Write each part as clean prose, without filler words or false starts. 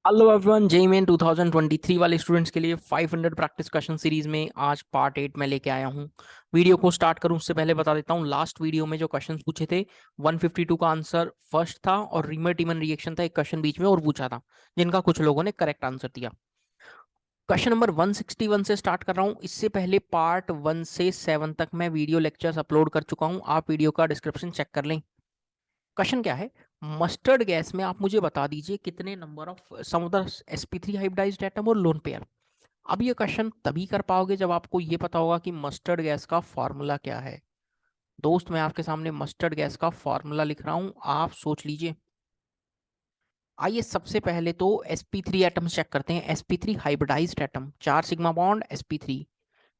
Hello everyone, JEE main 2023 वाले students के लिए 500 प्रैक्टिस क्वेश्चन सीरीज में आज पार्ट 8 में लेके आया हूँ। वीडियो को स्टार्ट करूँ उससे पहले बता देता हूँ, लास्ट वीडियो में जो क्वेश्चंस पूछे थे 152 का आंसर फर्स्ट था और रीमर टीमन रिएक्शन था एक क्वेश्चन बीच में और पूछा था, जिनका कुछ लोगों ने करेक्ट आंसर दिया। क्वेश्चन नंबर 161 से स्टार्ट कर रहा हूँ। इससे पहले पार्ट 1 से 7 तक मैं वीडियो लेक्चर्स अपलोड कर चुका हूँ, आप वीडियो का डिस्क्रिप्शन चेक कर लें। क्वेश्चन क्या है, मस्टर्ड गैस में आप मुझे बता दीजिए कितने number of sum of the sp3 hybridized atom और लोन पेयर। अब ये क्वेश्चन तभी कर पाओगे जब आपको ये पता होगा कि मस्टर्ड गैस का फॉर्मूला क्या है। दोस्त, मैं आपके सामने मस्टर्ड गैस का फॉर्मूला लिख रहा हूं, आप सोच लीजिए। आइए सबसे पहले तो sp3 एटम चेक करते हैं। sp3 hybridized atom, 4 sigma bond sp3,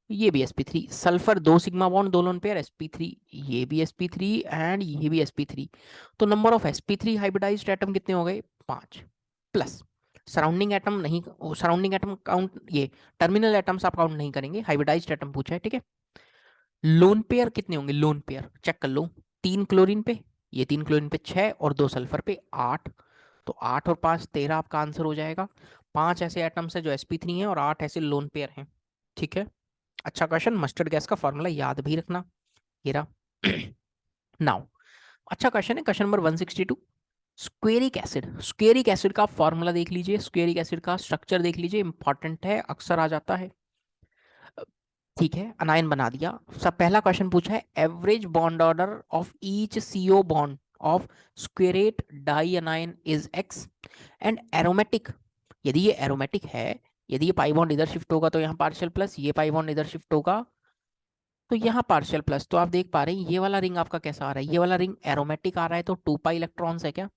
ये भी sp3। Sulphur 2 sigma bond 2 lone pair sp3, ये भी sp3 एंड ये भी sp3। तो number of sp3 hybridized atom कितने हो गए? 5 प्लस सराउंडिंग एटम नहीं, सराउंडिंग एटम काउंट, ये टर्मिनल एटम्स आप काउंट नहीं करेंगे, हाइब्रिडाइज्ड एटम पूछा है, ठीक है। लोन पेयर कितने होंगे? लोन पेयर चेक कर लो। 3 क्लोरीन पे, ये 3 क्लोरीन पे 6 और 2 सल्फर पे 8, तो 8 और 5 13 आपका आंसर हो जाएगा। 5 ऐसे एटम्स है जो sp3 है और 8 ऐसे लोन पेयर हैं, ठीक है। अच्छा क्वेश्चन, मस्टर्ड गैस का फॉर्मूला याद भी रखना, ये रहा। नाउ अच्छा क्वेश्चन है, क्वेश्चन नंबर 162। स्क्वेरिक एसिड, स्क्वेरिक एसिड का फॉर्मूला देख लीजिए, स्क्वेरिक एसिड का स्ट्रक्चर देख लीजिए, इंपॉर्टेंट है, अक्सर आ जाता है, ठीक है। अनायन बना दिया। सब पहला क्वेश्चन पूछा है, average bond order of each CO bond of squarate dianion is X and aromatic. यदि ये एरोमेटिक है, यदि ये पाई बॉन्ड इधर शिफ्ट होगा तो यहाँ पार्शियल प्लस, ये पाई बॉन्ड इधर शिफ्ट होगा तो यहाँ पार्शियल प्लस। तो आप देख पा रहे हैं ये वाला रिंग आपका कैसा आ रहा है, ये वाला रिंग एरोमेटिक आ रहा है, तो 2 पाई इलेक्ट्रॉन्स है क्या?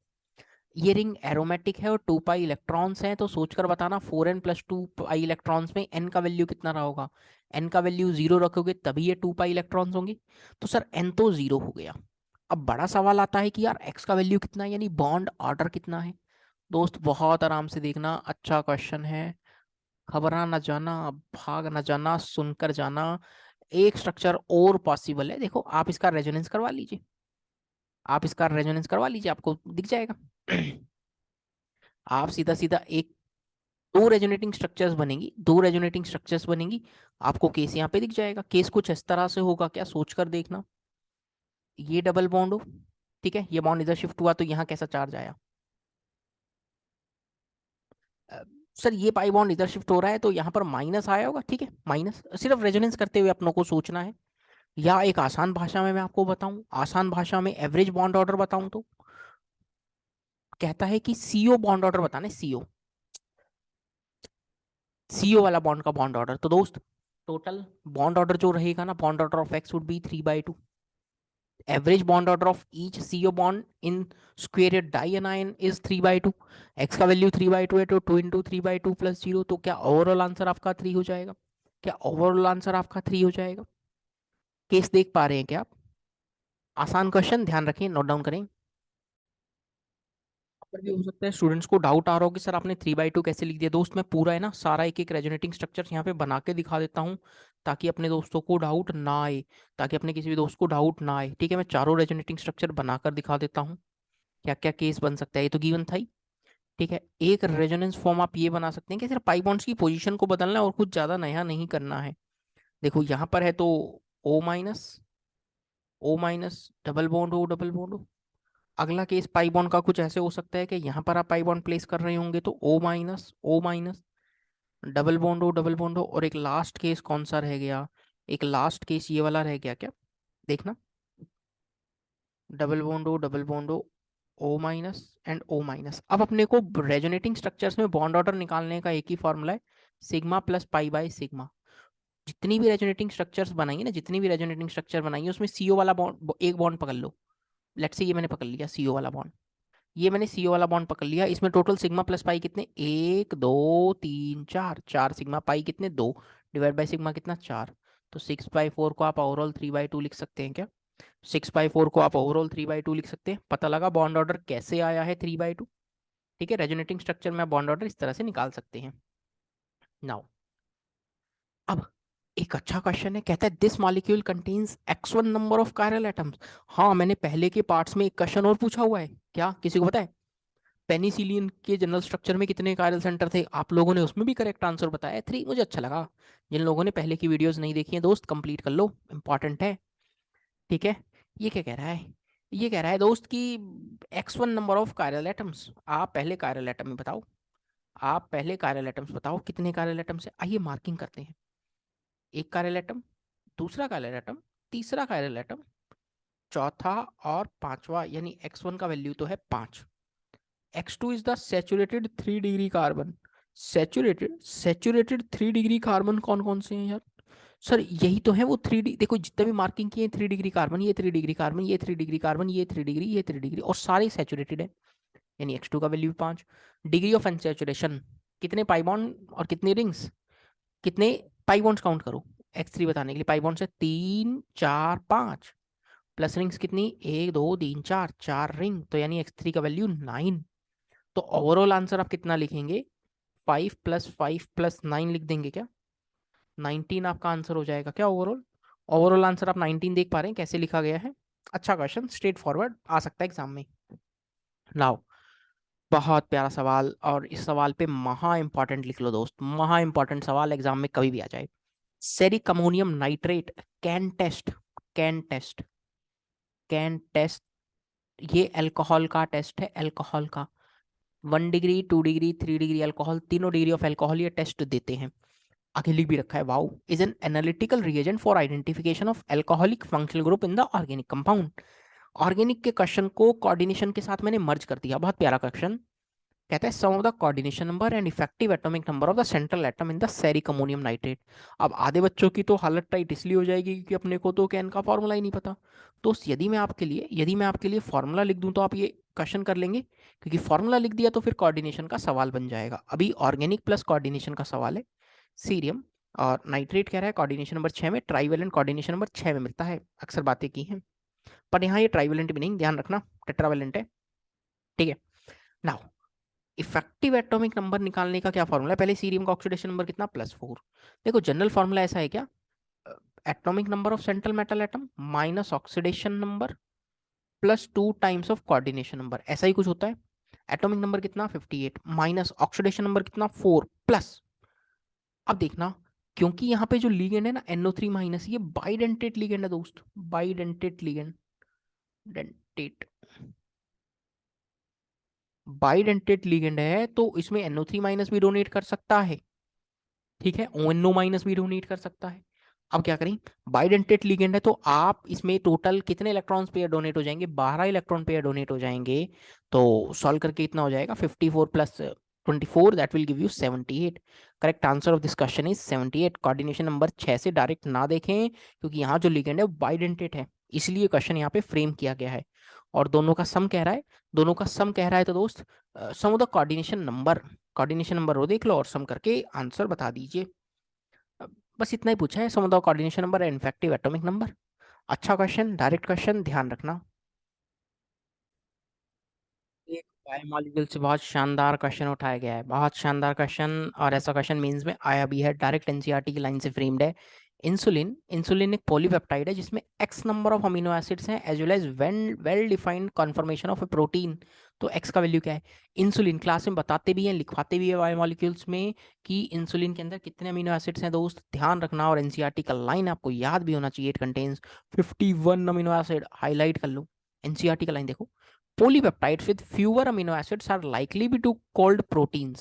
ये रिंग एरोमेटिक है और 2 पाई इलेक्ट्रॉन्स हैं, तो सोचकर बताना 4n प्लस 2 पाई इलेक्ट्रॉन्स में n का वैल्यू कितना रहा होगा। n का वैल्यू 0 रखोगे तभी ये 2 पाई इलेक्ट्रॉन्स होंगे, तो सर n तो 0 हो गया। अब बड़ा सवाल आता है कि यार x का वैल्यू कितना है, यानी बॉन्ड ऑर्डर कितना है। दोस्त बहुत आराम से देखना, अच्छा क्वेश्चन है, घबरा ना जाना, भाग ना जाना, सुनकर जाना। एक स्ट्रक्चर और पॉसिबल है, देखो आप इसका रेजोनेंस करवा लीजिए, आप इसका रेजोनेंस करवा लीजिए, आपको दिख जाएगा। आप सीधा सीधा एक, दो रेजोनेटिंग स्ट्रक्चर्स बनेंगी, दो रेजोनेटिंग स्ट्रक्चर्स बनेंगी, आपको केस यहाँ पे दिख जाएगा। केस कुछ इस तरह से होगा, क्या सोचकर देखना। ये डबल बॉन्ड हो, ठीक है, ये बॉन्ड इधर शिफ्ट हुआ तो यहाँ कैसा चार्ज आया? अ, सर ये पाई बॉन्ड इधर शिफ्ट हो रहा है तो यहाँ पर माइनस आया होगा, ठीक है, माइनस। सिर्फ रेजोनेंस करते हुए अपनों को सोचना है। या एक आसान भाषा में मैं आपको बताऊं, आसान भाषा में एवरेज बॉन्ड ऑर्डर बताऊं तो कहता है कि सीओ बॉन्ड ऑर्डर बताना है, सीओ, सीओ वाला बॉन्ड का बॉन्ड ऑर्डर। तो दोस्त टोटल बॉन्ड ऑर्डर जो रहेगा ना, bond order of X would be 3/2। Average bond order of each CO bond in square dianion is 3/2। X का वैल्यू 3/2 है तो 2 इंटू 3/2 प्लस 0, तो क्या ओवरऑल आंसर आपका 3 हो जाएगा? क्या ओवरऑल आंसर आपका 3 हो जाएगा? केस देख पा रहे हैं क्या आप? आसान क्वेश्चन, ध्यान रखें, नोट डाउन करें। पर भी हो सकता है स्टूडेंट्स को डाउट आ रहा हो कि सर आपने 3/2 कैसे लिख दिया। दोस्त मैं पूरा है ना सारा एक एक रेजोनेटिंग स्ट्रक्चर यहाँ पे बना के दिखा देता हूँ, ताकि अपने दोस्तों को डाउट ना आए, ताकि अपने किसी भी दोस्त को डाउट ना आए, ठीक है। मैं चारों रेजोनेटिंग स्ट्रक्चर बनाकर दिखा देता हूँ, क्या क्या केस बन सकता है, ये तो गिवन था ही, ठीक है। एक रेजोनेंस फॉर्म आप ये बना सकते हैं कि सिर्फ पाई बॉन्ड्स की पोजीशन को बदलना है और कुछ ज्यादा नया नहीं करना है। देखो यहाँ पर है तो O minus, O minus, double bond हो, डबल बॉन्ड हो। अगला केस पाई बॉन्ड का कुछ ऐसे हो सकता है कि यहाँ पर आप पाई बॉन्ड प्लेस कर रहे होंगे तो O minus, O minus, double bond हो, डबल बॉन्ड हो। और एक लास्ट केस कौन सा रह गया? एक लास्ट केस ये वाला रह गया क्या, देखना, डबल बॉन्ड हो, डबल बॉन्ड हो, O minus and O minus. अब अपने को रेजोनेटिंग स्ट्रक्चर्स में बॉन्ड ऑर्डर निकालने का एक ही फॉर्मूला है, sigma plus pi by sigma. जितनी भी रेजोनेटिंग स्ट्रक्चर्स बनाई है ना, जितनी भी रेजोनेटिंग स्ट्रक्चर बनाई है उसमें सीओ वाला बॉन्ड, एक बॉन्ड पकड़ लो। लेट्स से ये मैंने पकड़ लिया सीओ वाला बॉन्ड, ये मैंने सीओ वाला बॉन्ड पकड़ लिया। इसमें टोटल सिग्मा प्लस पाई कितने? 1 2 3 4, 4 सिग्मा पाई कितने? 2 डिवाइड बाई सिग्मा कितना? 4। तो 6/4 को आप ओवरऑल 3/2 लिख सकते हैं क्या? 6/4 को आप ओवरऑल 3/2 लिख सकते हैं। पता लगा बॉन्ड ऑर्डर कैसे आया है 3/2, ठीक है। रेजोनेटिंग स्ट्रक्चर में बॉन्ड ऑर्डर इस तरह से निकाल सकते हैं। नाउ अब एक अच्छा क्वेश्चन है, कहता है this molecule contains x1 number of chiral atoms. हाँ मैंने पहले के पार्ट्स में एक क्वेश्चन और पूछा हुआ है, क्या किसी को पता है? पेनिसिलिन के जनरल स्ट्रक्चर में कितने कायरल सेंटर थे? आप लोगों ने उसमें भी करेक्ट आंसर बताया 3। मुझे अच्छा लगा। जिन लोगों ने पहले की वीडियोस नहीं देखी हैं दोस्त, कंप्लीट कर लो, इंपॉर्टेंट है। ठीक है। ये क्या कह रहा है? ये कह रहा है दोस्त कि x1 number of chiral atoms. आप पहले कायरल एटम में बताओ, आप पहले कायरल एटम्स बताओ कितने कायरल एटम्स है। आइए मार्किंग करते हैं। एक कायरल एटम, दूसरा कायरल एटम, तीसरा कायरल एटम, चौथा और पांचवा, यानी x1 का वैल्यू तो है 5। x2 is the saturated 3 degree carbon. Saturated 3 degree carbon कौन कौन से हैं यार? सर यही तो है वो 3 डी। देखो जितने भी मार्किंग किए 3 डिग्री कार्बन, ये 3 डिग्री कार्बन, ये 3 डिग्री कार्बन, ये 3 डिग्री, ये 3 डिग्री, और सारे सैचुरेटेड है। यानी x2 का वैल्यू 5। डिग्री ऑफ अनसैचुरेशन, कितने पाई बॉन्ड और कितने रिंग्स, कितने पाई बॉन्ड्स काउंट करो x3 बताने के लिए। पाई बॉन्ड्स है 3 4 5, प्लस रिंग्स कितनी 1 2 3 4, 4 रिंग, तो यानी x3 का वैल्यू 9। तो ओवरऑल आंसर आप कितना लिखेंगे? 5 + 5 + 9 लिख देंगे क्या? 19 आपका आंसर हो जाएगा क्या ओवरऑल? ओवरऑल आंसर आप 19 देख पा रहे हैं कैसे लिखा गया है? अच्छा क्वेश्चन, स्ट्रेट फॉरवर्ड, आ सकता है एग्जाम में। नाउ बहुत प्यारा सवाल, और इस सवाल पे महा इंपॉर्टेंट लिख लो दोस्त, महा इंपॉर्टेंट सवाल, एग्जाम में कभी भी आ जाए। Ceric ammonium nitrate can test, can test, can test, ये अल्कोहल का टेस्ट है, अल्कोहल का। 1 डिग्री, 2 डिग्री, 3 डिग्री अल्कोहल, तीनों डिग्री ऑफ अल्कोहल ये टेस्ट देते हैं। आगे लिख भी रखा है, wow is an analytical reagent for identification of alcoholic functional group in the organic compound. Organic के क्वेश्चन को कोऑर्डिनेशन के साथ मैंने मर्ज कर दिया, बहुत प्यारा क्वेश्चन। कहता है sum of the coordination number and effective atomic number of the central atom in the ceric ammonium nitrate. अब आधे बच्चों की तो हालत टाइट इसलिए हो जाएगी क्योंकि अपने को तो कैन का फॉर्मूला ही नहीं पता। तो यदि मैं आपके लिए फॉर्मूला लिख दूं तो आप ये क्वेश्चन कर लेंगे, क्योंकि फॉर्मूला लिख दिया तो फिर कोऑर्डिनेशन का सवाल बन जाएगा। अभी ऑर्गेनिक प्लस कोऑर्डिनेशन का सवाल है। सीरियम और नाइट्रेट कह रहा है कोऑर्डिनेशन नंबर 6 में, ट्राइवेलेंट कोऑर्डिनेशन नंबर 6 में मिलता है, अक्सर बातें की हैं। पर यहाँ ये ट्राइवेलेंट भी नहीं, ध्यान रखना टेट्रावेलेंट है। ठीक है। नाउ इफेक्टिव एटॉमिक नंबर निकालने का क्या फॉर्मूला है? पहले सीरियम का ऑक्सीडेशन नंबर कितना, +4। देखो जनरल फॉर्मूला ऐसा है क्या, atomic number of central metal atom minus oxidation number +2 times of coordination number, ऐसा ही कुछ होता है। एटॉमिक नंबर कितना 58 माइनस ऑक्सीडेशन नंबर कितना 4 प्लस। अब देखना, क्योंकि यहाँ पे जो लिगेंड है ना NO3 माइनस, ये बाइडेंटेट लिगेंड है दोस्त, bidentate ligand, dentate, bidentate ligand है, तो इसमें NO3 माइनस भी डोनेट कर सकता है। ठीक है, ONO माइनस भी डोनेट कर सकता है। अब क्या करें, बाइडेंटेट लिगेंड है तो आप इसमें टोटल कितने इलेक्ट्रॉन पेयर डोनेट हो जाएंगे? 12 इलेक्ट्रॉन पेयर डोनेट हो जाएंगे। तो सॉल्व करके इतना हो जाएगा 54 + 24, that will give you 78। Correct answer of this question is 78। Coordination number 6 से डायरेक्ट ना देखें, क्योंकि यहाँ जो लिगेंड है वो बाइडेंटेट है, इसलिए क्वेश्चन यहाँ पे फ्रेम किया गया है। और दोनों का सम कह रहा है, दोनों का सम कह रहा है, तो दोस्त sum of the coordination number, coordination number वो देख लो और सम करके आंसर बता दीजिए। बस इतना ही पूछा है, sum of the coordination number and effective atomic number. अच्छा क्वेश्चन, डायरेक्ट क्वेश्चन, ध्यान रखना। एक बायोमॉलिक्यूल से बहुत शानदार क्वेश्चन उठाया गया है, बहुत शानदार क्वेश्चन, और ऐसा क्वेश्चन मेंस में आया भी है, डायरेक्ट एनसीईआरटी की लाइन से फ्रेम्ड है। इंसुलिन, इंसुलिन एक पॉलीपेप्टाइड है जिसमें X number of amino acids हैं as well as well defined conformation of a protein. तो एक्स का वैल्यू क्या है? इंसुलिन क्लास में बताते भी हैं, लिखवाते भी है बायोमॉलिक्यूल्स में कि इंसुलिन के अंदर कितने अमीनो एसिड्स हैं दोस्त, ध्यान रखना। और एनसीईआरटी का लाइन आपको याद भी होना चाहिए, it contains 51 amino acid, highlight कर लो। एनसीईआरटी का लाइन देखो, polypeptides with fewer amino acids are likely be to called proteins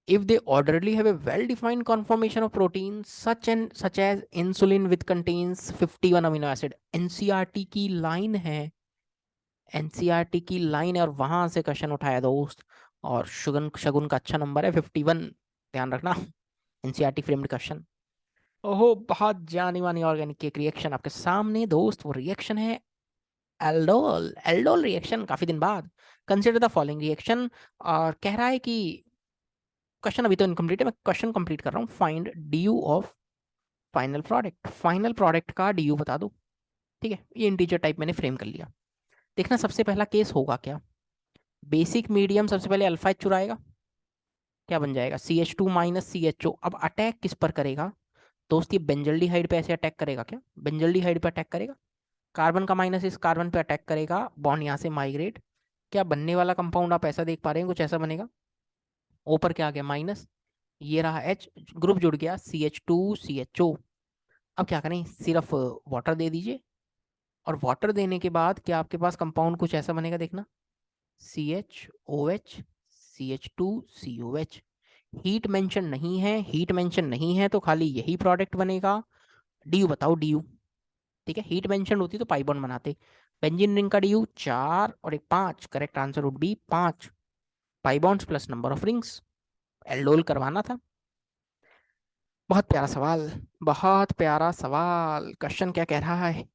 if they orderly have a well-defined conformation of proteins such as insulin with contains 51 amino acid। NCERT की line है, NCERT की line है, और वहां से question उठाया दोस्त। और शगुन शगुन का अच्छा नंबर है 51, ध्यान रखना। NCERT framed question. ओहो, बहुत जानी मानी ऑर्गेनिक की एक रिएक्शन आपके सामने दोस्त, वो रिएक्शन है एल्डोल, एल्डोल रिएक्शन, काफी दिन बाद। कंसिडर द फॉलोइंग रिएक्शन, और कह रहा है कि क्वेश्चन अभी तो इनकम्प्लीट है, मैं क्वेश्चन कंप्लीट कर रहा हूँ। Find DU of final product, final product का डीयू बता दो। ठीक है, ये इंटीजर टाइप मैंने फ्रेम कर लिया। देखना सबसे पहला केस होगा क्या, बेसिक मीडियम सबसे पहले अल्फा एच चुराएगा, क्या बन जाएगा CH2 माइनस CHO। अब अटैक किस पर करेगा दोस्त? ये बेंजल्डिहाइड पे ऐसे अटैक करेगा क्या? बेंजल्डिहाइड पे अटैक करेगा, कार्बन का माइनस इस कार्बन पे अटैक करेगा, बॉन्ड यहाँ से माइग्रेट, क्या बनने वाला कंपाउंड आप ऐसा देख पा रहे हैं, कुछ ऐसा बनेगा। ओ पर क्या आ गया माइनस, ये रहा H, ग्रुप जुड़ गया CH2CHO। अब क्या करें, सिर्फ वाटर दे दीजिए, और वाटर देने के बाद क्या आपके पास कंपाउंड कुछ ऐसा बनेगा, देखना CHOH CH2COH। हीट मेंशन नहीं है, हीट मेंशन नहीं है तो खाली यही प्रोडक्ट बनेगा। डी बताओ, डी, ठीक है, हीट मेंशन होती तो पाई बॉन्ड बनाते। बेंजीन रिंग का डी 4 और एक 5, correct answer would be 5। Pi bonds plus number of rings, aldol करवाना था। बहुत प्यारा सवाल, बहुत प्यारा सवाल। क्वेश्चन क्या कह रहा है,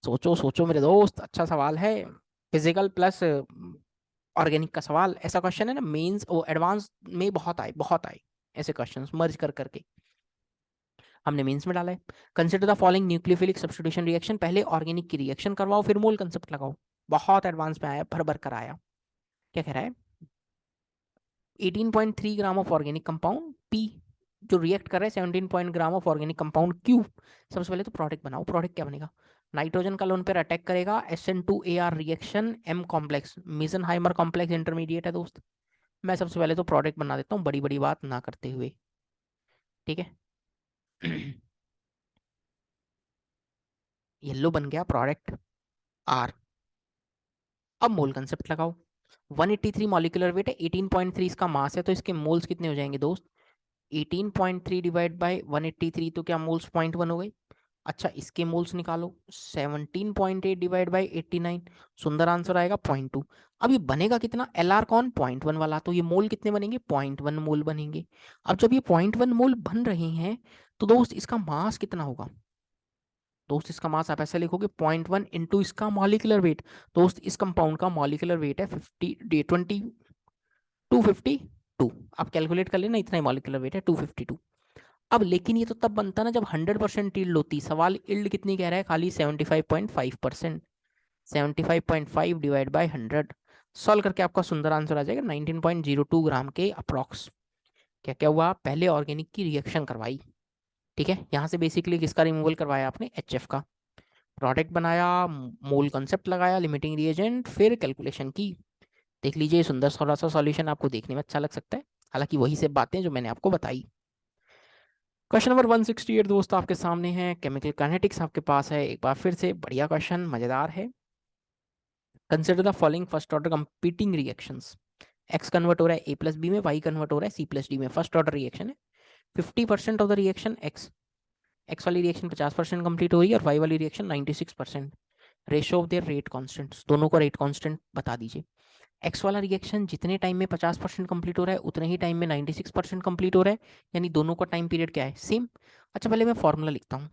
सोचो सोचो मेरे दोस्त, अच्छा सवाल है। फिजिकल प्लस ऑर्गेनिक का सवाल, ऐसा क्वेश्चन है ना मेंस और एडवांस में बहुत आए ऐसे क्वेश्चंस मर्ज कर करके। हमने मेंस में डाला है। Consider the following nucleophilic substitution reaction, पहले ऑर्गेनिक की रिएक्शन करवाओ फिर मोल कंसेप्ट लगाओ। बहुत एडवांस में आया, भर भर कर आया। क्या कह रहा है, 18.3 gram of organic compound P, जो रिएक्ट कर रहा है 17 point gram of organic compound Q. सबसे पहले तो प्रोडक्ट बनाओ, प्रोडक्ट क्या बनेगा, नाइट्रोजन का लोन पर अटैक करेगा, SN2AR reaction M complex, Meisenheimer complex intermediate है दोस्त। मैं सबसे पहले तो प्रोडक्ट बना देता हूँ, बड़ी बड़ी बात ना करते हुए, ठीक है। येलो बन गया प्रोडक्ट आर। अब मोल कंसेप्ट लगाओ, 183 मॉलिक्यूलर वेट है, 18.3 इसका मास है, तो इसके मोल्स कितने हो जाएंगे दोस्त, 18.3 डिवाइड बाई 183, तो क्या मोल्स 0.1 हो गई। अच्छा इसके मोल्स निकालो, 17.8 डिवाइड बाई 89, सुंदर आंसर आएगा 0.2। अब ये बनेगा कितना, LR कौन 0.1 वाला, तो ये मोल कितने बनेंगे, 0.1 मोल बनेंगे। अब जब ये 0.1 मोल बन रहे हैं तो दोस्त इसका मास कितना होगा, दोस्त इसका मास आप ऐसे लिखोगे 0.1 इंटू इसका मॉलिक्यूलर वेट। दोस्त इस कंपाउंड का मॉलिक्यूलर वेट है 252। आप कैलकुलेट कर लेना, इतना ही मॉलिक्यूलर वेट है 252। अब लेकिन ये तो तब बनता ना जब 100% ईल्ड होती, सवाल ईल्ड कितनी कह रहा है, खाली 75.5%। 75.5 डिवाइड बाई 100, सॉल्व करके आपका सुंदर आंसर आ जाएगा 19.02 ग्राम के अप्रॉक्स। क्या क्या हुआ, पहले ऑर्गेनिक की रिएक्शन करवाई, ठीक है, यहाँ से बेसिकली किसका रिमूवल करवाया आपने, HF का। प्रोडक्ट बनाया, मोल कंसेप्ट लगाया, लिमिटिंग रिएजेंट, फिर कैलकुलेशन की। देख लीजिए सुंदर थोड़ा सा सॉल्यूशन, आपको देखने में अच्छा लग सकता है, हालांकि वही से बातें जो मैंने आपको बताई। क्वेश्चन नंबर 168 दोस्त आपके सामने है, केमिकल काइनेटिक्स आपके पास है, एक बार फिर से बढ़िया क्वेश्चन, मजेदार है। Consider the following first order competing reactions. X convert हो रहा है ए प्लस बी में, वाई कन्वर्ट हो रहा है सी प्लस डी में, फर्स्ट ऑर्डर रिएक्शन है। 50% of the reaction x, x वाली रिएक्शन 50% कंप्लीट हो रही है और वाई वाली reaction 96%। Ratio of their rate constants, दोनों का रेट कॉन्स्टेंट बता दीजिए। एक्स वाला रिएक्शन जितने टाइम में 50% कंप्लीट हो रहा है उतने ही टाइम में 96% कंप्लीट हो रहा है, यानी दोनों का टाइम पीरियड क्या है, सेम। अच्छा पहले मैं फॉर्मूला लिखता हूँ,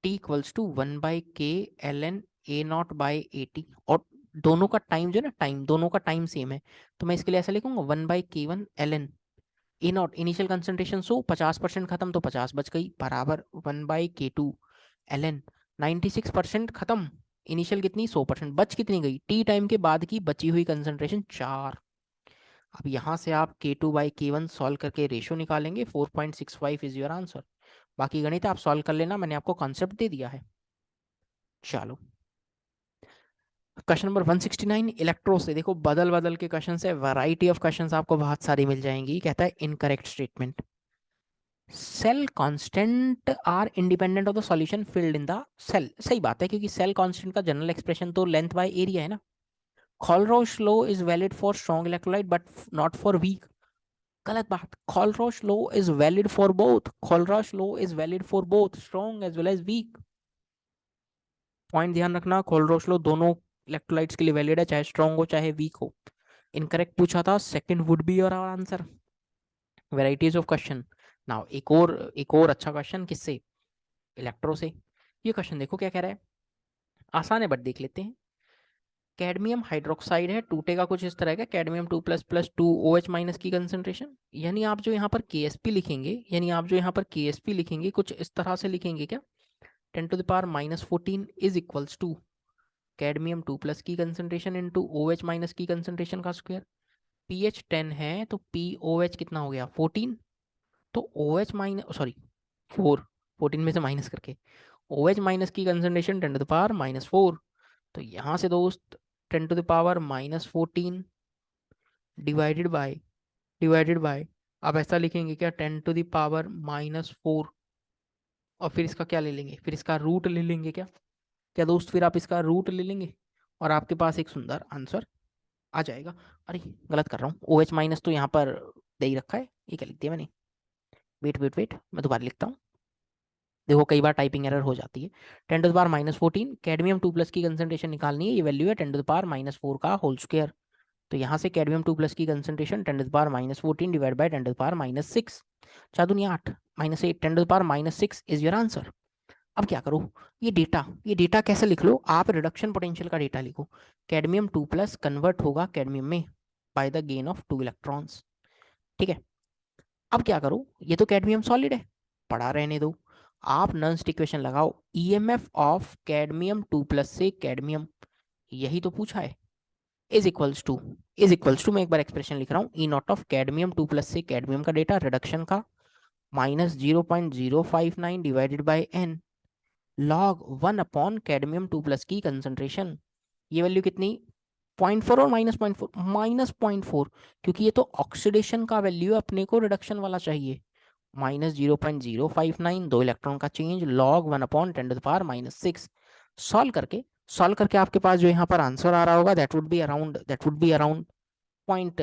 T equals to 1/k ln A0/AT, और दोनों का टाइम जो है ना, टाइम दोनों का टाइम सेम है, तो मैं इसके लिए ऐसा लिखूंगा 1/k1 ln A0, initial concentration 100, 50% खत्म तो 50 बच गई, बराबर 1/k2 ln 96% खत्म, इनिशियल कितनी 100%, बच कितनी गई, टी टाइम के बाद की बची हुई कंसंट्रेशन 4। अब यहाँ से आप K2/K1 सॉल्व करके रेशियो निकालेंगे, 4.65 इज योर आंसर। बाकी गणित आप सॉल्व कर लेना, मैंने आपको कॉन्सेप्ट दे दिया है। चलो क्वेश्चन नंबर 169, इलेक्ट्रो से देखो, बदल बदल के क्वेश्चन है, वैरायटी ऑफ क्वेश्चंस आपको बहुत सारी मिल जाएंगी। कहता है incorrect statement, cell constant are independent of the solution filled in the cell. सही बात है, क्योंकि सेल कांस्टेंट का जनरल एक्सप्रेशन तो लेंथ बाय एरिया है ना। Colruy's law is valid for strong electrolyte but not for weak। गलत बात, Colruy's law is valid for both, Colruy's law is valid for both strong as well as weak। Point ध्यान रखना, Colruy's law दोनों electrolytes के लिए valid है, चाहे strong हो चाहे वीक हो। इनकरेक्ट पूछा था, second would be your answer. Varieties of question. Now एक और अच्छा क्वेश्चन किससे, इलेक्ट्रो से। ये क्वेश्चन देखो क्या कह रहा है, आसान है बट देख लेते हैं। कैडमियम हाइड्रोक्साइड है, टूटेगा कुछ इस तरह का, कैडमियम 2++2OH- की कंसेंट्रेशन, यानी आप जो यहाँ पर KSP लिखेंगे, कुछ इस तरह से लिखेंगे क्या, 10⁻⁻14 इज इक्वल्स टू कैडमियम 2+ की कंसेंट्रेशन इंटू OH- की कंसेंट्रेशन का स्क्वायर। pH 10 है तो POH कितना हो गया 14, तो OH माइनस सॉरी 4, 14 में से माइनस करके OH- की कंसेंट्रेशन 10⁻⁻4। तो यहाँ से दोस्त 10 to the power -14 divided by आप ऐसा लिखेंगे क्या, 10 टू द पावर -4, और फिर इसका क्या ले लेंगे, फिर इसका रूट ले लेंगे क्या, क्या दोस्त, फिर आप इसका रूट ले लेंगे और आपके पास एक सुंदर आंसर आ जाएगा। अरे गलत कर रहा हूँ, OH माइनस तो यहाँ पर दे ही रखा है, ये क्या लिख दिया मैंने, वेट वेट वेट, मैं दोबारा लिखता हूँ। देखो कई बार टाइपिंग एरर हो जाती है। 10 टू द पावर -14 कैडमियम 2+ की कंसंट्रेशन निकालनी है, ये वैल्यू है 10 टू द पावर -4 का होल स्क्वायर। तो यहाँ से कैडमियम 2+ की concentration 10 to the power -14 divide by 10 to the power -6, 4 दूनी 8 -8, 10 to the power -6 is your answer. अब क्या करो, ये डेटा कैसे लिख लो आप, रिडक्शन पोटेंशियल का डेटा लिखो। कैडमियम 2+ कन्वर्ट होगा कैडमियम में by the gain of 2 electrons, ठीक है। अब क्या करो, ये तो कैडमियम सॉलिड है, पड़ा रहने दो, आप नॉनस्ट इक्वेशन लगाओ, ईएमएफ ऑफ कैडमियम 2+ से कैडमियम, यही तो पूछा है, इज इक्वल्स टू मैं एक बार एक्सप्रेशन लिख रहा हूँ, ई नॉट ऑफ कैडमियम 2+ से कैडमियम का डेटा रिडक्शन का -0.059 divided by n log 1 upon cadmium 2+ की कंसंट्रेशन, ये वैल्यू कितनी, 0.4 और -0.4, -0.4, क्योंकि ये तो ऑक्सीडेशन का वैल्यू है, अपने को रिडक्शन वाला चाहिए, -0.059, 2 इलेक्ट्रॉन का change, log 1 upon 10 to the power -6, solve करके आपके पास जो यहाँ पर आंसर आ रहा होगा that would be around point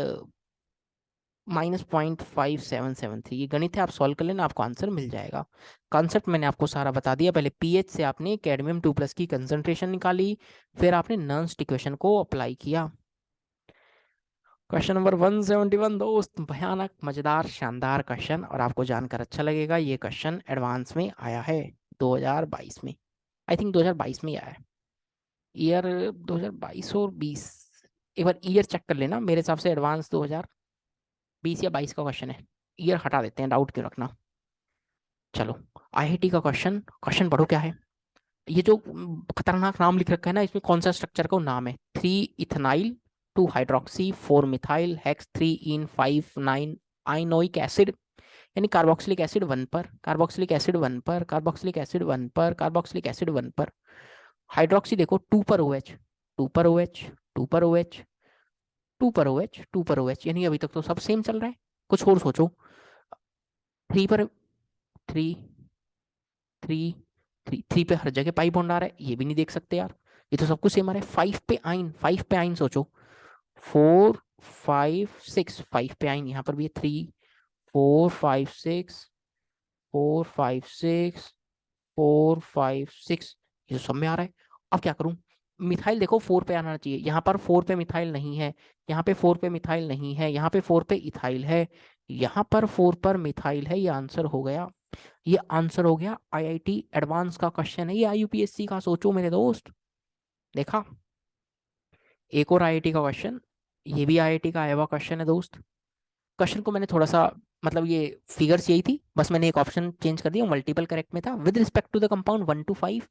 -0.5773, ये गणित है, आप सॉल्व कर लेना, आपको आंसर मिल जाएगा। कॉन्सेप्ट मैंने आपको सारा बता दिया, पहले पीएच से आपने कैडमियम 2+ की कंसंट्रेशन निकाली, फिर आपने नॉनस्ट इक्वेशन को अप्लाई किया। क्वेश्चन नंबर 171 दोस्त, भयानक मजेदार शानदार क्वेश्चन, और आपको जानकर अच्छा लगेगा, ये क्वेश्चन एडवांस में आया है 2022 में, आई थिंक 2022 में ही आया है, ईयर 2022 और 20, एक बार ईयर चेक कर लेना, मेरे हिसाब से एडवांस 2020 या 22 का क्वेश्चन है, ईयर हटा देते हैं, डाउट क्यों रखना। चलो आईआईटी का क्वेश्चन, क्वेश्चन पढ़ो क्या है, ये जो खतरनाक नाम लिख रखा है ना, इसमें कौन सा स्ट्रक्चर का नाम है, 3 इथेनाइल 2 हाइड्रोक्सी 4 मिथाइल हेक्स 3 इन 5 9 आइनोइक एसिड, यानी कार्बोक्सिलिक एसिड 1 पर, कार्बोक्सिलिक एसिड 1 पर, कार्बोक्सिलिक एसिड 1 पर, कार्बोक्सिलिक एसिड 1 पर, हाइड्रोक्सी देखो 2 पर OH, 2 पर OH, 2 पर OH, 2 पर OH, 2 पर OH, यानी अभी तक तो सब सेम चल रहा है, कुछ और सोचो, 3 पर 3 3 3 पे हर जगह पाई बॉन्ड आ रहा है, ये भी नहीं देख सकते यार, ये तो सब कुछ सेम आ रहा है। 5 पे आइन सोचो, 4 5 6, 5 पे आइन यहाँ पर भी है, 3 4 5 6 4 5 6 4 5 6, ये तो सब में आ रहा है। अब क्या करूं, मिथाइल देखो 4 पे आना चाहिए, यहाँ पर 4 पे मिथाइल नहीं है, यहाँ पे 4 पे मिथाइल नहीं है, यहाँ पे 4 पे इथाइल है, यहाँ पर 4 पर मिथाइल है, ये आंसर हो गया, ये आंसर हो गया। आईआईटी एडवांस का क्वेश्चन है ये, आईयूपीएससी का, सोचो मेरे दोस्त, देखा। एक और आईआईटी का क्वेश्चन, ये भी आईआईटी का आया हुआ क्वेश्चन है दोस्त, क्वेश्चन को मैंने थोड़ा सा, मतलब ये फिगर्स यही थी, बस मैंने एक ऑप्शन चेंज कर दिया, मल्टीपल करेक्ट में था, with respect to the compound 1 to 5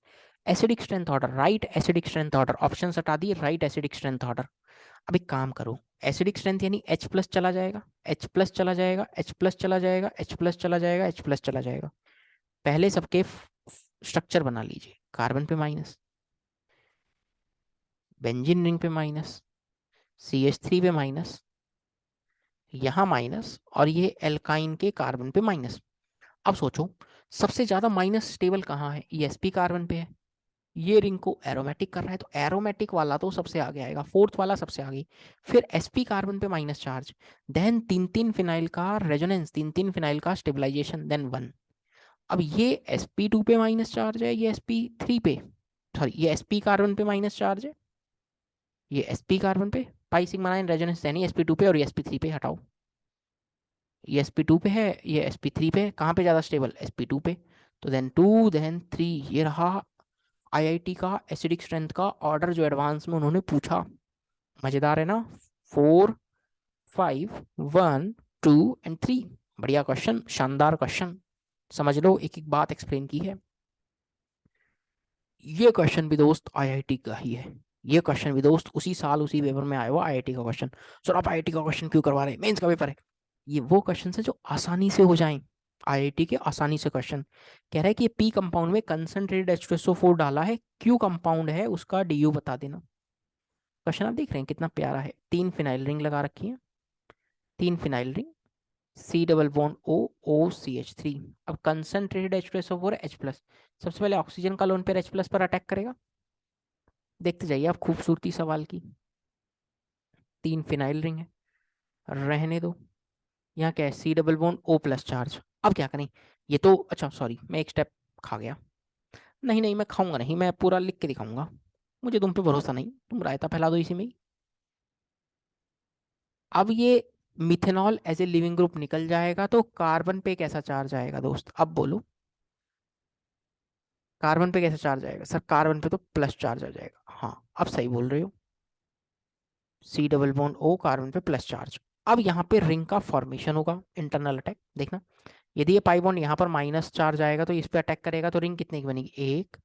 acidic strength order, right acidic strength order, option हटा दिए, राइट एसिडिक स्ट्रेंथ ऑर्डर। अब एक काम करो, एसिडिक स्ट्रेंथ यानी H+ चला जाएगा, H+ चला जाएगा, H+ चला जाएगा, H+ चला जाएगा, H+ चला जाएगा, पहले सबके स्ट्रक्चर बना लीजिए, कार्बन पे माइनस, बेंजीन रिंग पे माइनस, CH3 पे माइनस, यहाँ माइनस, और ये एल्काइन के कार्बन पे माइनस। अब सोचो सबसे ज्यादा माइनस स्टेबल कहाँ है, ये sp कार्बन पे है, ये रिंग को एरोमेटिक कर रहा है, तो एरोमेटिक वाला तो सबसे आगे आएगा, फोर्थ वाला सबसे आगे, फिर sp कार्बन पे माइनस चार्ज, देन 3 फिनाइल का रेजोनेंस, 3 फिनाइल का स्टेबलाइजेशन, देन 1। अब ये sp2 पे माइनस चार्ज है, ये sp3 पे, सॉरी ये sp कार्बन पे माइनस चार्ज है, ये sp कार्बन पे, पाई सिग्मा 9 रेजोनेंस यानी sp2 पे, और ये sp3 पे हटाओ, ये sp2 पे है, ये sp3 पे, कहाँ पे ज़्यादा स्टेबल, sp2 पे, तो देन 2 देन 3, ये रहा आईआईटी का एसिडिक स्ट्रेंथ का ऑर्डर जो एडवांस में उन्होंने पूछा, मज़ेदार है ना, 4 5 1 2 एंड 3, बढ़िया क्वेश्चन, शानदार क्वेश्चन, समझ लो एक एक बात एक्सप्लेन की है। ये क्वेश्चन भी दोस्त आईआईटी का ही है, ये क्वेश्चन भी दोस्त उसी साल उसी पेपर में आया हुआ आईआईटी का क्वेश्चन। सर आप आईआईटी का क्वेश्चन क्यों करवा रहे हैं, मेंस का पेपर है, ये वो क्वेश्चन है जो आसानी से हो जाएं, आईआईटी के आसानी से क्वेश्चन। कह रहा है कि पी कंपाउंड में कंसंट्रेटेड H2SO4 डाला है, क्यू कंपाउंड है उसका DU बता देना। क्वेश्चन आप देख रहे हैं कितना प्यारा है, 3 फिनाइल रिंग लगा रखी है, 3 phenyl ring, C double bond O, O C H three. अब कंसंट्रेटेड एच प्लस और एच प्लस, सबसे पहले ऑक्सीजन का लोन पेयर एच प्लस पर अटैक करेगा। देखते जाइए आप खूबसूरती सवाल की, 3 फिनाइल रिंग है, रहने दो। यहाँ क्या है, C double bond O plus charge. अब क्या करें, ये तो अच्छा सॉरी मैं एक स्टेप खा गया, नहीं नहीं मैं खाऊंगा नहीं, मैं पूरा लिख के दिखाऊंगा, मुझे तुम पे भरोसा नहीं, तुम रायता फैला दो इसी में ही। अब ये methanol as a leaving group निकल जाएगा तो कार्बन पे कैसा चार्ज आएगा दोस्त, अब बोलो। कार्बन पे कैसा चार्ज आएगा सर, कार्बन पे तो प्लस चार्ज आ जाएगा, हाँ अब सही बोल रहे हो, C double bond O carbon पे प्लस चार्ज। अब यहाँ पे रिंग का फॉर्मेशन होगा, इंटरनल अटैक देखना, यदि ये पाई बॉन्ड यहाँ पर माइनस चार्ज आएगा तो इस पे अटैक करेगा तो रिंग कितने की बनेगी, 1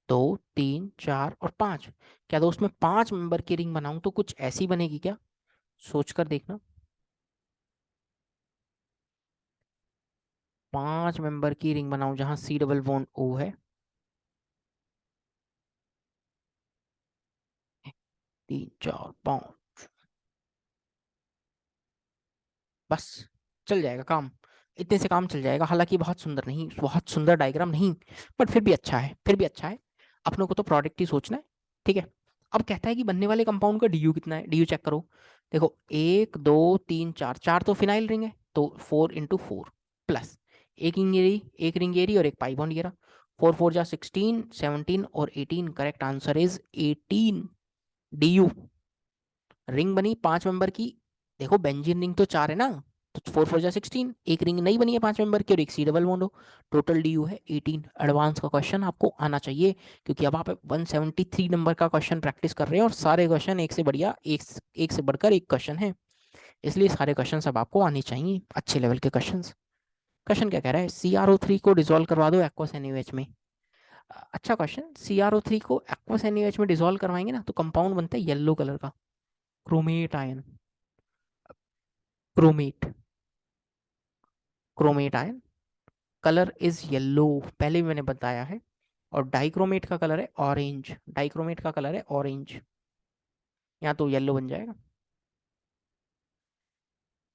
2 3 4 और 5। क्या दोस्त मैं 5 मेंबर की रिंग बनाऊं तो कुछ ऐसी बनेगी क्या, सोचकर देखना। 5 मेंबर की रिंग बनाऊं जहां सी डबल बॉन्ड ओ है, 3 4 5, बस चल जाएगा काम, इतने से काम चल जाएगा, हालांकि बहुत सुंदर नहीं, बहुत सुंदर डायग्राम नहीं, बट फिर भी अच्छा है, फिर भी अच्छा है। अपनों को तो प्रोडक्ट ही सोचना है, ठीक है। अब कहता है कि बनने वाले कंपाउंड का डीयू कितना है, डीयू चेक करो। देखो 1 2 3 4, 4 तो फिनाइल रिंग है तो 4 × 4 प्लस एक रिंग एरी और एक पाई बॉन्ड ये रहा, 4 4 जा 16 17 और 18, correct answer is 18 DU. Ring बनी 5 मेंबर की, देखो बेंजीन रिंग तो 4 है ना, तो 4 4 जा 16, एक रिंग नहीं बनी है 5 मेंबर की और एक सी डबल बॉन्ड हो, टोटल डी यू है 18। एडवांस का क्वेश्चन आपको आना चाहिए, क्योंकि अब आप 173 नंबर का क्वेश्चन प्रैक्टिस कर रहे हैं और सारे क्वेश्चन एक से बढ़िया, एक से बढ़कर एक क्वेश्चन है, इसलिए सारे क्वेश्चन अब आपको आने चाहिए, अच्छे लेवल के क्वेश्चन। क्वेश्चन क्या कह रहा है, CrO3 को डिजोल्व करवा दो एक्वस NaOH में। अच्छा क्वेश्चन, CrO3 को एक्वस NaOH में डिजोल्व करवाएंगे ना तो कंपाउंड बनता है येलो कलर का, chromate ion, chromate, chromate ion, colour is yellow, पहले भी मैंने बताया है। और डाइक्रोमेट का कलर है ऑरेंज, डाइक्रोमेट का कलर है ऑरेंज, यहाँ तो येलो बन जाएगा।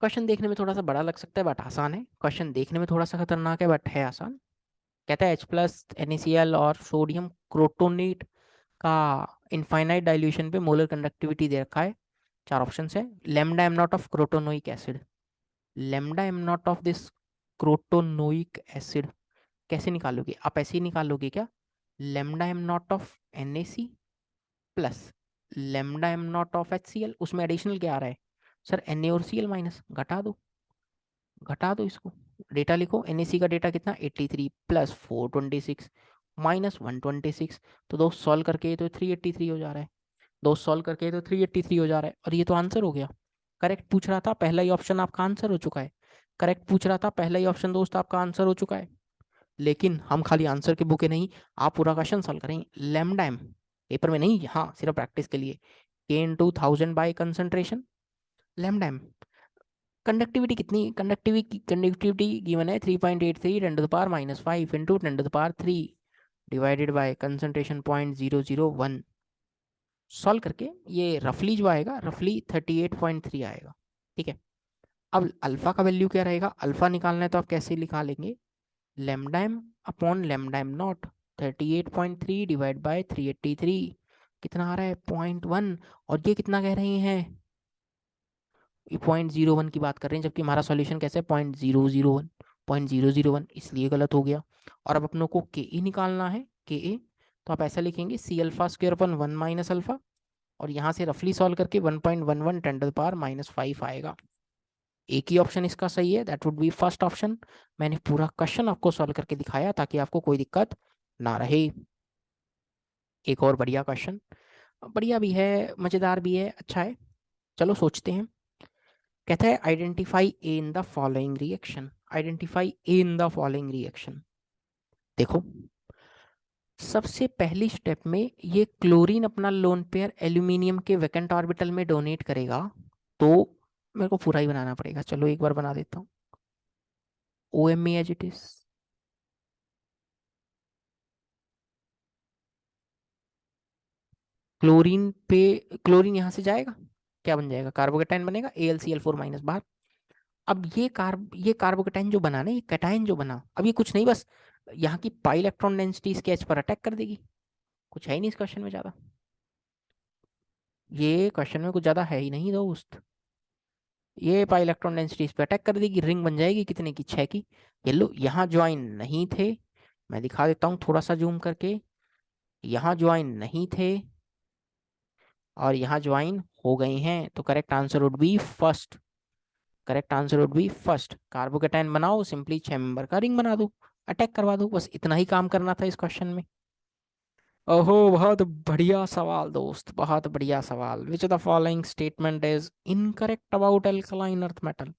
क्वेश्चन देखने में थोड़ा सा बड़ा लग सकता है बट आसान है, क्वेश्चन देखने में थोड़ा सा खतरनाक है बट है आसान। कहता है H+ NaCl और सोडियम क्रोटोनेट का इनफाइनाइट डाइल्यूशन पे मोलर कंडक्टिविटी दे रखा है, 4 ऑप्शन है, lambda M naught of crotonoic acid, lambda M naught of this crotonoic acid कैसे निकालोगे, आप ऐसे ही निकालोगे क्या, lambda M naught of NaC plus lambda M naught of HCl, उसमें एडिशनल क्या आ रहा है सर, Na और Cl माइनस, घटा दो, घटा दो इसको, डेटा लिखो, NaC का डेटा कितना 83 प्लस 426 माइनस 126, तो दोस्त सॉल्व करके ये तो 383 हो जा रहा है, दोस्त सॉल्व करके तो 383 हो जा रहा है और ये तो आंसर हो गया। करेक्ट पूछ रहा था, पहला ही ऑप्शन आपका आंसर हो चुका है, करेक्ट पूछ रहा था, पहला ही ऑप्शन दोस्त आपका आंसर हो चुका है। लेकिन हम खाली आंसर के बुके नहीं, आप पूरा क्वेश्चन सॉल्व करेंगे, लैम्डा एम पेपर में नहीं, हाँ सिर्फ प्रैक्टिस के लिए, K × 1000 by concentration, lambda m, conductivity कितनी, कंडक्टिविटी गिवन है 3.83 × 10⁻⁵ into 10⁻³ divided by concentration 0.001, solve करके ये रफली जो आएगा, रफली 38.3 आएगा, ठीक है। अब अल्फा का वैल्यू क्या रहेगा, अल्फा निकालना है तो आप कैसे निकाल लेंगे, lambda m upon lambda M naught, 38.3 divide by 383, कितना आ रहा है 0.1, और ये कितना कह रहे हैं, ये 0.01 की बात कर रहे हैं, जबकि हमारा सॉल्यूशन कैसे है 0.001, 0.001, इसलिए गलत हो गया। और अब अपनों को के ई निकालना है, के ए, तो आप ऐसा लिखेंगे C alpha square upon 1 minus alpha, और यहाँ से रफली सॉल्व करके 1.11 10⁻⁻⁵ आएगा, एक ही ऑप्शन इसका सही है, that would be first option. मैंने पूरा क्वेश्चन आपको सॉल्व करके दिखाया ताकि आपको कोई दिक्कत ना रहे। एक और बढ़िया क्वेश्चन, बढ़िया भी है, मजेदार भी है, अच्छा है, चलो सोचते हैं। कहता है identify A in the following reaction, identify A in the following reaction. देखो सबसे पहली स्टेप में ये क्लोरीन अपना लोन पेयर एल्यूमिनियम के वैकेंट ऑर्बिटल में डोनेट करेगा, तो मेरे को पूरा ही बनाना पड़ेगा, चलो एक बार बना देता हूँ, OMe as it is, chlorine पे, क्लोरीन यहाँ से जाएगा, क्या बन जाएगा, कार्बोकेटाइन बनेगा, AlCl4 माइनस बाहर। अब ये कार्बोकेटाइन जो बना ना, ये कैटायन जो बना, अब ये कुछ नहीं, बस यहाँ की पाई इलेक्ट्रॉन डेंसिटी इसके एच पर अटैक कर देगी। कुछ है ही नहीं इस क्वेश्चन में ज्यादा, ये क्वेश्चन में कुछ ज्यादा है ही नहीं दोस्त। ये पाई इलेक्ट्रॉन डेंसिटी इस पे अटैक कर देगी, रिंग बन जाएगी कितने की, 6 की। ये लो, यहाँ ज्वाइन नहीं थे, मैं दिखा देता हूँ थोड़ा सा जूम करके, यहाँ ज्वाइन नहीं थे और यहाँ ज्वाइन हो गए हैं, तो correct answer would be first. Correct answer would be first. Carbocation बनाओ, सिंपली 6 मेंबर का रिंग बना दो, अटैक करवा दो, बस इतना ही काम करना था इस क्वेश्चन में। ओहो, बहुत बढ़िया सवाल दोस्त, बहुत बढ़िया सवाल। Which of the following statement is incorrect about alkaline earth metal?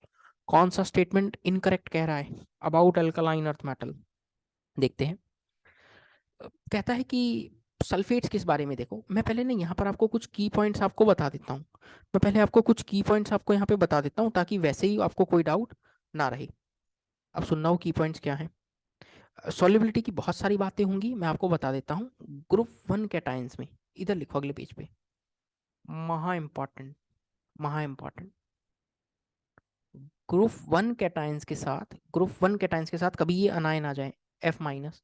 कौन सा स्टेटमेंट इनकरेक्ट कह रहा है अबाउट अल्कलाइन अर्थ मेटल? देखते हैं। कहता है कि सल्फेट्स किस बारे में, देखो मैं पहले ना यहाँ पर आपको कुछ की पॉइंट्स आपको बता देता हूँ। मैं पहले आपको कुछ की पॉइंट्स आपको यहाँ पे बता देता हूँ, ताकि वैसे ही आपको कोई डाउट ना रहे। अब सुनना हो की पॉइंट्स क्या है। सॉल्युबिलिटी की बहुत सारी बातें होंगी, मैं आपको बता देता हूँ। ग्रुप 1 कैटायंस में, इधर लिखो अगले पेज पे, महा इंपॉर्टेंट, महा इंपॉर्टेंट। ग्रुप 1 कैटायंस के साथ कभी ये अनायन आ जाए, F minus,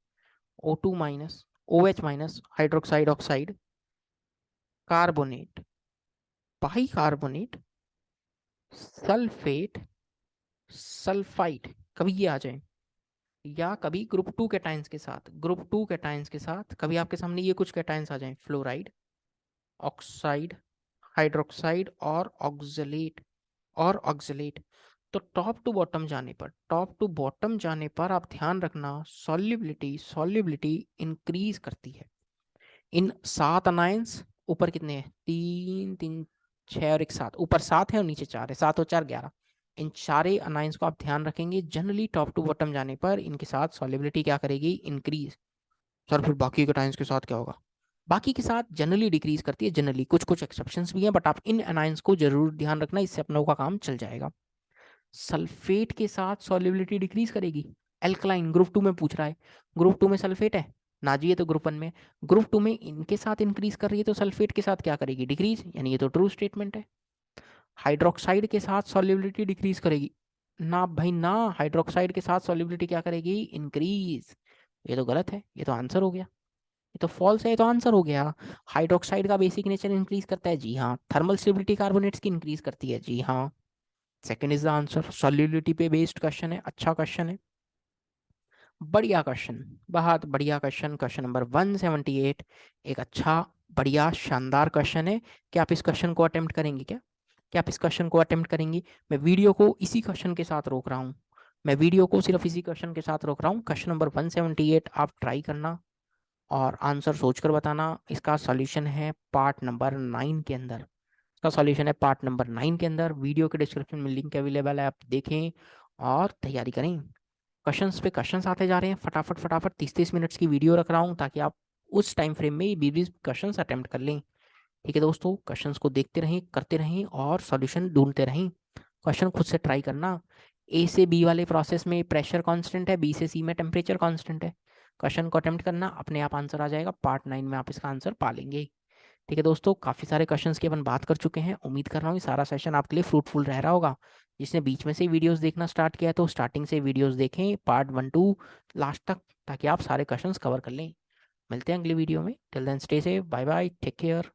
O2 minus, OH minus, hydroxide oxide, carbonate, pi carbonate, sulphate, sulphide, कभी ये आ जाए। या कभी ग्रुप 2 कैटायंस के साथ कभी आपके सामने ये कुछ कैटायंस आ जाएं, फ्लोराइड, ऑक्साइड, हाइड्रोक्साइड और ऑक्सलेट, तो टॉप टू बॉटम जाने पर आप ध्यान रखना, सॉल्युबिलिटी इंक्रीज करती है। इन 7 अनायंस, ऊपर कितने हैं, 3 3 6 और एक 7, ऊपर 7 है और नीचे 4 है, 7 और 4 11। इन सारे अनायंस को आप ध्यान रखेंगे, जनरली टॉप टू बॉटम जाने पर इनके साथ सॉल्युबिलिटी क्या करेगी, इंक्रीज। सर फिर बाकी के अनायंस के साथ क्या होगा? बाकी के साथ जनरली डिक्रीज करती है, जनरली, कुछ कुछ एक्सेप्शंस भी हैं, बट आप इन अनायंस को जरूर ध्यान रखना, इससे अपनों का काम चल जाएगा। सल्फेट के साथ सॉल्युबिलिटी डिक्रीज करेगी। एल्कलाइन ग्रुप 2 में पूछ रहा है, ग्रुप 2 में सल्फेट है ना जी, ये तो ग्रुप 1 में। ग्रुप 2 में इनके साथ इंक्रीज कर रही है, तो सल्फेट के साथ क्या करेगी, डिक्रीज, यानी ये तो ट्रू स्टेटमेंट है। हाइड्रोक्साइड के साथ सॉल्युबिलिटी डिक्रीज करेगी ना भाई ना, हाइड्रोक्साइड के साथ सॉल्युबिलिटी क्या करेगी, इंक्रीज। ये तो गलत है, ये तो आंसर हो गया, ये तो फॉल्स है, ये तो आंसर हो गया। हाइड्रोक्साइड का बेसिक नेचर इंक्रीज करता है, जी हाँ। थर्मल स्टेबिलिटी कार्बोनेट्स की इंक्रीज करती है, जी हाँ। Second is the answer. Solubility पे बेस्ड क्वेश्चन है, अच्छा क्वेश्चन है, बढ़िया क्वेश्चन, बहुत बढ़िया क्वेश्चन। क्वेश्चन नंबर 178 एक अच्छा, बढ़िया, शानदार क्वेश्चन है। क्या आप इस क्वेश्चन को अटेम्प्ट करेंगे? क्या आप इस क्वेश्चन को अटेम्प्ट करेंगे? मैं वीडियो को इसी क्वेश्चन के साथ रोक रहा हूँ, मैं वीडियो को सिर्फ इसी क्वेश्चन के साथ रोक रहा हूँ। क्वेश्चन नंबर 178 आप ट्राई करना और आंसर सोचकर बताना। इसका सॉल्यूशन है पार्ट नंबर 9 के अंदर, इसका सॉल्यूशन है पार्ट नंबर 9 के अंदर। वीडियो के डिस्क्रिप्शन में लिंक अवेलेबल है, आप देखें और तैयारी करें। क्वेश्चंस पे क्वेश्चंस आते जा रहे हैं, फटाफट फटाफट 30-30 मिनट्स की वीडियो रख रहा हूँ, ताकि आप उस टाइम फ्रेम में 20-20 क्वेश्चंस अटेम्प्ट कर लें। ठीक है दोस्तों, क्वेश्चंस को देखते रहें, करते रहें और सॉल्यूशन ढूंढते रहें। क्वेश्चन खुद से ट्राई करना। ए से बी वाले प्रोसेस में प्रेशर कांस्टेंट है, बी से सी में टेम्परेचर कांस्टेंट है। क्वेश्चन को अटेम्प्ट करना, अपने आप आंसर आ जाएगा, पार्ट 9 में आप इसका आंसर पा लेंगे। ठीक है दोस्तों, काफ़ी सारे क्वेश्चंस की अपन बात कर चुके हैं, उम्मीद कर रहा हूँ ये सारा सेशन आपके लिए फ्रूटफुल रह रहा होगा। जिसने बीच में से वीडियोस देखना स्टार्ट किया है, तो स्टार्टिंग से वीडियोस देखें, पार्ट 1 2 लास्ट तक, ताकि आप सारे क्वेश्चंस कवर कर लें। मिलते हैं अगली वीडियो में, till then stay safe, bye bye, take care.